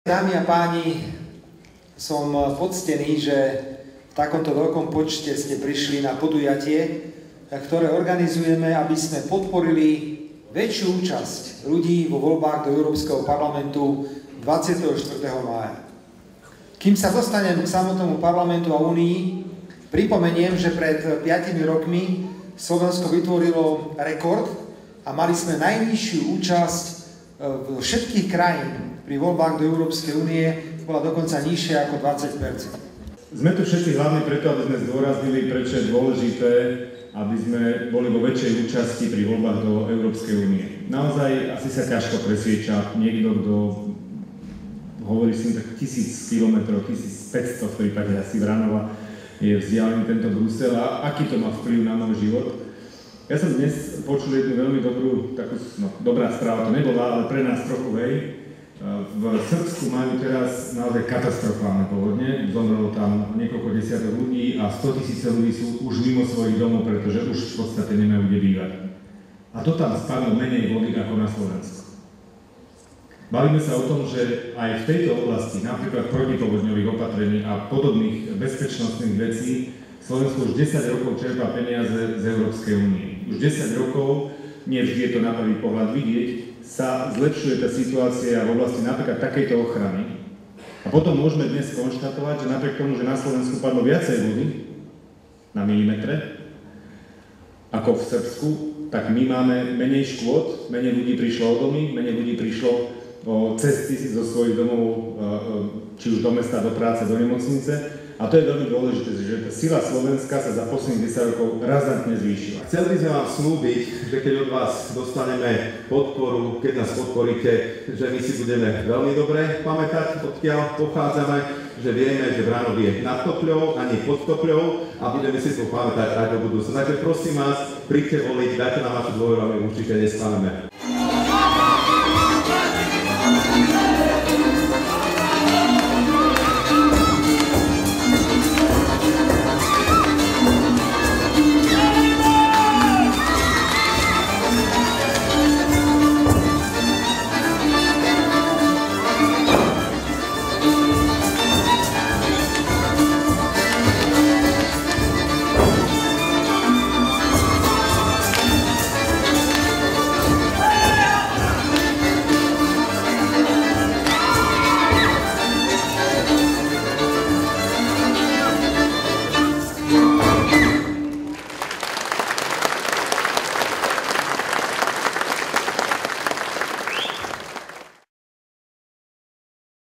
Dámy a páni, som poctený, že v takomto veľkom počte ste prišli na podujatie, ktoré organizujeme, aby sme podporili väčšiu účasť ľudí vo voľbách do Európskeho parlamentu 24. mája. Kým sa dostanem k samotnému parlamentu a únii, pripomeniem, že pred 5 rokmi Slovensko vytvorilo rekord a mali sme najnižšiu účasť všetkých krajín pri voľbách do Európskej únie, bola dokonca nižšia ako 20%. Sme tu všetci hlavne preto, aby sme zdôraznili, prečo je dôležité, aby sme boli vo väčšej účasti pri voľbách do Európskej únie. Naozaj asi sa ťažko presvieča niekto, kto hovorí si tak 1000 km, 1500 v prípade asi Vranova je vzdialený tento Brusel a aký to má vplyv na môj život. Ja som dnes počul jednu veľmi dobrá správa, to nebola, ale pre nás trochu v Srbsku majú teraz naozaj katastrofálne povodne, zomrelo tam niekoľko desiatok ľudí a 100 000 ľudí sú už mimo svojich domov, pretože už v podstate nemajú kde bývať. A to tam spadlo menej vody ako na Slovensku. Bavíme sa o tom, že aj v tejto oblasti, napríklad protipovodňových opatrení a podobných bezpečnostných vecí, Slovensko už 10 rokov čerpá peniaze z Európskej únie. Už 10 rokov, nie vždy je to na prvý pohľad vidieť, sa zlepšuje tá situácia v oblasti napríklad takejto ochrany. A potom môžeme dnes konštatovať, že napriek tomu, že na Slovensku padlo viacej vody na milimetre ako v Srbsku, tak my máme menej škôd, menej ľudí prišlo o domy, menej ľudí prišlo o cesty zo svojich domov, či už do mesta, do práce, do nemocnice. A to je veľmi dôležité, že sila Slovenska sa za posledných 10 rokov razantne zvýšila. Chcel by sme vám slúbiť, že keď od vás dostaneme podporu, keď nás podporíte, že my si budeme veľmi dobre pamätať, odkiaľ pochádzame, že vieme, že Vranov je nad Topľou a nie pod Topľou a budeme si to pamätať aj do budúcna. Takže prosím vás, príďte voliť, dajte nám vašu dôveru a my určite nesklameme.